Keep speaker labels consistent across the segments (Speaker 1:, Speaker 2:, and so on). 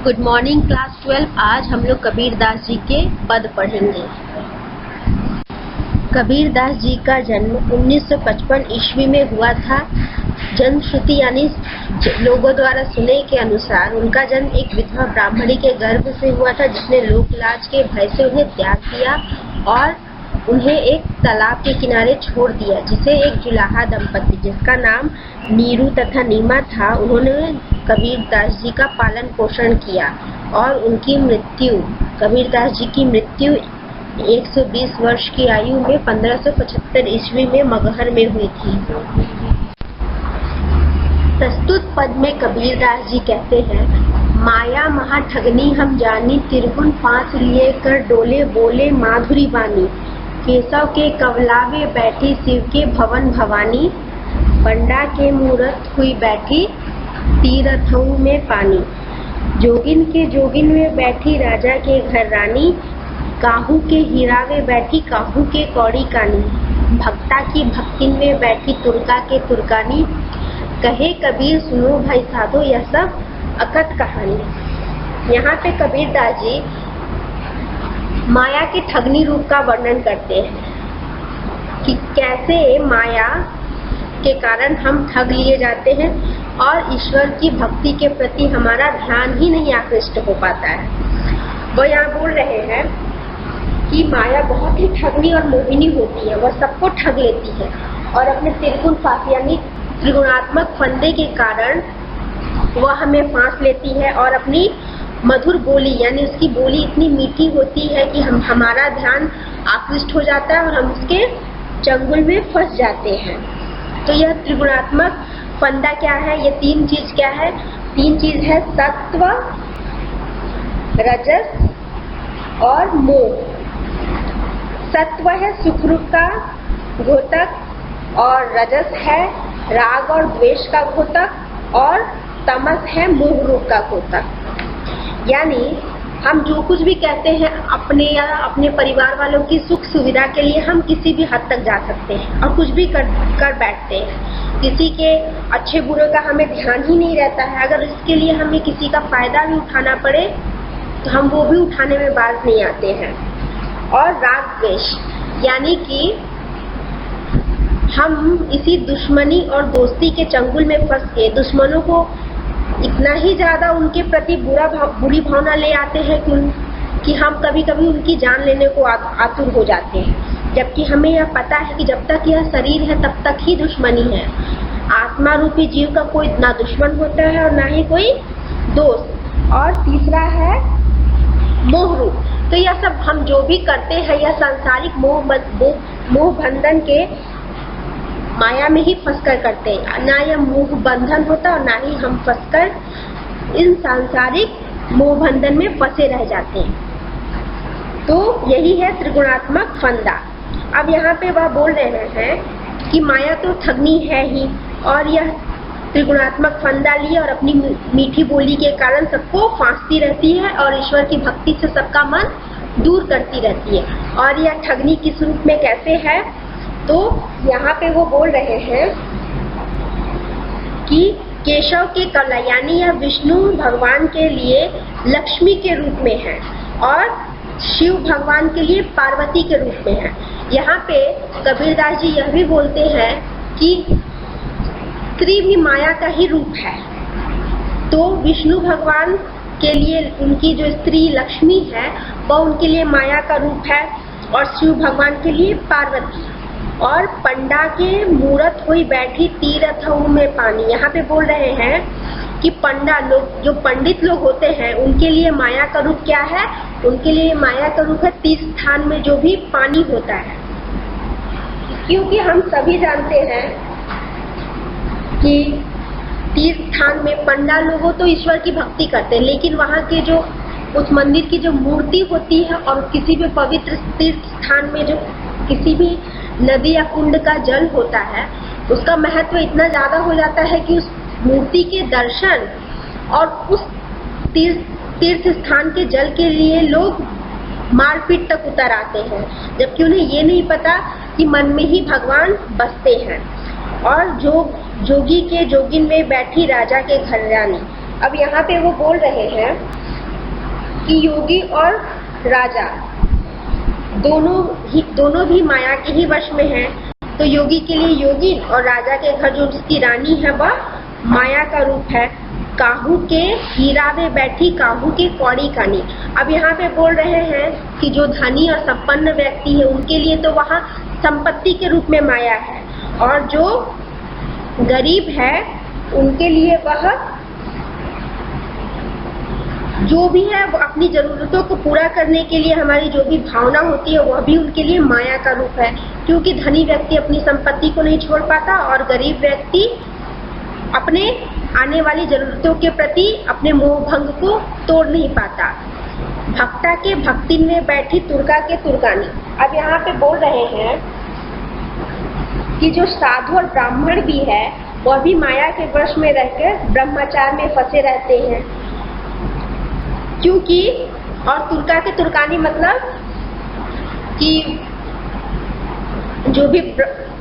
Speaker 1: Good morning class 12। आज हम लोग कबीरदास जी के पद पढ़ेंगे। कबीरदास जी का जन्म 1955 ईस्वी में हुआ था। जन्म श्रुति यानी लोगों द्वारा सुने के अनुसार उनका जन्म एक विधवा ब्राह्मणी के गर्भ से हुआ था, जिसने लोकलाज के भय से उन्हें त्याग दिया और उन्हें एक तालाब के किनारे छोड़ दिया, जिसे एक जुलाहा दंपति जिसका नाम नीरू तथा नीमा था, उन्होंने कबीरदास जी का पालन पोषण किया और उनकी मृत्यु कबीरदास जी की मृत्यु 120 वर्ष की आयु में 1575 ईस्वी में मगहर में हुई थी। प्रस्तुत पद में कबीरदास जी कहते हैं, माया महा ठगनी हम जानी, त्रिगुण फांस लिए कर डोले, बोले माधुरी बानी, केशव के कवलावे बैठी, शिव के भवन भवानी, पंडा के मूरत हुई बैठी, तीरथऊ में पानी, जोगिन के जोगिन में बैठी, राजा के घर रानी, काहू के हीरावे बैठी, काहू के कौड़ी कानी, भक्ता की भक्तिन में बैठी, तुर्का के तुर्कानी, कहे कबीर सुनो भाई साधो, यह सब अकथ कहानी। यहाँ पे कबीरदास जी माया के ठगनी रूप का वर्णन करते हैं कि कैसे माया के कारण हम ठग लिए जाते हैं और ईश्वर की भक्ति के प्रति हमारा ध्यान ही नहीं आकृष्ट हो पाता है। वो यहाँ बोल रहे हैं कि माया बहुत ही ठगनी और मोहिनी होती है, वह सबको ठग लेती है और अपने त्रिगुण फांस यानी त्रिगुणात्मक फंदे के कारण वह हमें फांस लेती है और अपनी मधुर बोली यानी उसकी बोली इतनी मीठी होती है कि हमारा ध्यान आकृष्ट हो जाता है और हम उसके चंगुल में फंस जाते हैं। तो यह त्रिगुणात्मक फंदा क्या है? ये तीन चीज क्या है? तीन चीज है सत्व, रजस और मोह। सत्व है सुख रूप का घोतक और रजस है राग और द्वेष का घोतक और तमस है मोह रूप का घोतक। यानी हम जो कुछ भी कहते हैं अपने या अपने परिवार वालों की सुख सुविधा के लिए हम किसी भी हद तक जा सकते हैं और कुछ भी कर बैठते हैं। किसी के अच्छे बुरे का हमें ध्यान ही नहीं रहता है। अगर इसके लिए हमें किसी का फायदा भी उठाना पड़े तो हम वो भी उठाने में बाज नहीं आते हैं। और राग द्वेष यानी कि हम इसी दुश्मनी और दोस्ती के चंगुल में फंस के दुश्मनों को इतना ही ज्यादा उनके प्रति बुरी भावना ले आते हैं कि हम कभी कभी उनकी जान लेने को आतुर हो जाते हैं, जबकि हमें यह पता है कि जब तक यह शरीर है तब तक ही दुश्मनी है। आत्मा रूपी जीव का कोई ना दुश्मन होता है और ना ही कोई दोस्त। और तीसरा है मोह रूप। तो यह सब हम जो भी करते हैं यह सांसारिक मोह बंधन के माया में ही फंसकर करते हैं। ना यह मोह बंधन होता और ना ही हम फंसकर इन सांसारिक मोह बंधन में फंसे रह जाते हैं। तो यही है त्रिगुणात्मक फंदा। अब यहाँ पे वह बोल रहे हैं कि माया तो ठगनी है ही और यह त्रिगुणात्मक फंदा लिए और अपनी मीठी बोली के कारण सबको फांसती रहती है और ईश्वर की भक्ति से सबका मन दूर करती रहती है। और यह ठगनी किस रूप में कैसे है? तो यहाँ पे वो बोल रहे हैं कि केशव के कला यानी यह विष्णु भगवान के लिए लक्ष्मी के रूप में है और शिव भगवान के लिए पार्वती के रूप में है। यहाँ पे कबीरदास जी यह भी बोलते हैं कि स्त्री भी माया का ही रूप है। तो विष्णु भगवान के लिए उनकी जो स्त्री लक्ष्मी है वह उनके लिए माया का रूप है और शिव भगवान के लिए पार्वती। और पंडा के मूरत हुई बैठी, तीरथऊ में पानी। यहाँ पे बोल रहे हैं कि पंडा लोग जो पंडित लोग होते हैं उनके लिए माया का रूप क्या है? उनके लिए माया का रूप है तीर्थ स्थान में जो भी पानी होता है। क्योंकि हम सभी जानते हैं कि तीर्थ स्थान में पंडा लोग तो ईश्वर की भक्ति करते हैं, लेकिन वहाँ के जो उस मंदिर की जो मूर्ति होती है और किसी भी पवित्र तीर्थ स्थान में जो किसी भी नदी या कुंड का जल होता है उसका महत्व इतना ज्यादा हो जाता है कि उस मूर्ति के दर्शन और उस तीर्थ स्थान के जल के लिए लोग मारपीट तक उतर आते हैं, जबकि उन्हें ये नहीं पता कि मन में ही भगवान बसते हैं। और जोगी के जोगिन में बैठी, राजा के घर रानी। अब यहाँ पे वो बोल रहे हैं कि योगी और राजा दोनों भी माया के ही वश में हैं। तो योगी के लिए योगी और राजा के घर जो उसकी रानी है वह माया का रूप है। काहू के हीरा में बैठी काहू के कौड़ी कानी। अब यहाँ पे बोल रहे हैं कि जो धनी और संपन्न व्यक्ति है उनके लिए तो वहाँ संपत्ति के रूप में माया है, और जो गरीब है उनके लिए वह जो भी है वो अपनी जरूरतों को पूरा करने के लिए हमारी जो भी भावना होती है वह भी उनके लिए माया का रूप है। क्योंकि धनी व्यक्ति अपनी संपत्ति को नहीं छोड़ पाता और गरीब व्यक्ति अपने आने वाली जरूरतों के प्रति अपने मोह भंग को तोड़ नहीं पाता। भक्ता के भक्ति में बैठी तुर्का के तुर्कानी। अब यहाँ पे बोल रहे हैं कि जो साधु और ब्राह्मण भी है वह भी माया के वश में रहकर ब्रह्मचार में फंसे रहते हैं। क्योंकि और तुर्का के तुर्कानी मतलब कि जो भी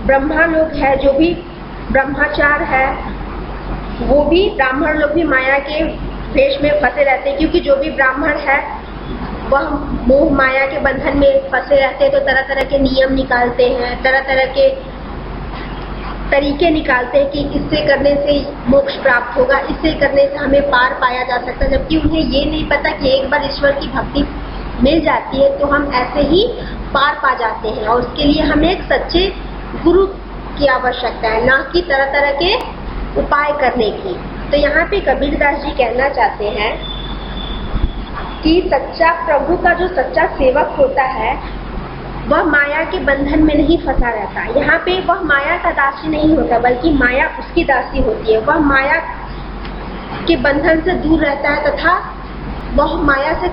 Speaker 1: ब्रह्मा लोग है, जो भी ब्रह्मचार है, वो भी ब्राह्मण लोग भी माया के भेष में फंसे रहते हैं। क्योंकि जो भी ब्राह्मण है वह मोह माया के बंधन में फंसे रहते हैं, तो तरह तरह के नियम निकालते हैं, तरह तरह के तरीके निकालते हैं कि इससे करने से मोक्ष प्राप्त होगा, इससे करने से हमें पार पाया जा सकता है। जबकि उन्हें ये नहीं पता कि एक बार ईश्वर की भक्ति मिल जाती है तो हम ऐसे ही पार पा जाते हैं, और उसके लिए हमें एक सच्चे गुरु की आवश्यकता है, ना कि तरह तरह के उपाय करने की। तो यहाँ पे कबीरदास जी कहना चाहते हैं कि सच्चा प्रभु का जो सच्चा सेवक होता है वह माया के बंधन में नहीं फंसा रहता। यहाँ पे वह माया का दासी नहीं होता, बल्कि माया उसकी दासी होती है। वह माया के बंधन से दूर रहता है तथा वह माया से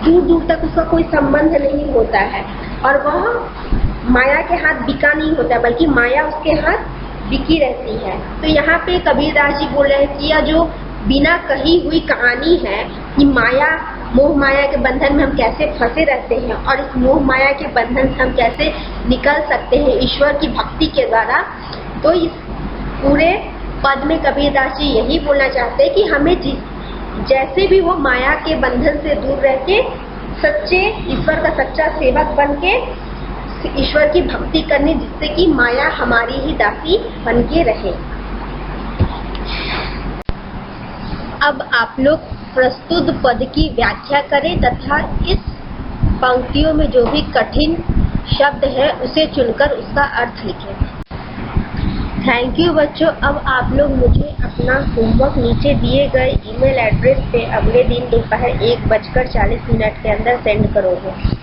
Speaker 1: दूर दूर तक उसका कोई संबंध नहीं होता है, और वह माया के हाथ बिका नहीं होता, बल्कि माया उसके हाथ बिकी रहती है। तो यहाँ पे कबीरदास जी बोल रहे हैं कि यह जो बिना कही हुई कहानी है कि माया मोह माया के बंधन में हम कैसे फंसे रहते हैं और इस मोह माया के बंधन से हम कैसे निकल सकते हैं ईश्वर की भक्ति के द्वारा। तो इस पूरे पद में कबीरदास जी यही बोलना चाहते हैं कि हमें जैसे भी वो माया के बंधन से दूर रह के सच्चे ईश्वर का सच्चा सेवक बन के ईश्वर की भक्ति करनी, जिससे कि माया हमारी ही दासी बन के रहे। अब आप लोग प्रस्तुत पद की व्याख्या करें तथा इस पंक्तियों में जो भी कठिन शब्द है उसे चुनकर उसका अर्थ लिखें। थैंक यू बच्चों। अब आप लोग मुझे अपना होमवर्क नीचे दिए गए ईमेल एड्रेस पे अगले दिन दोपहर 1:40 के अंदर सेंड करोगे।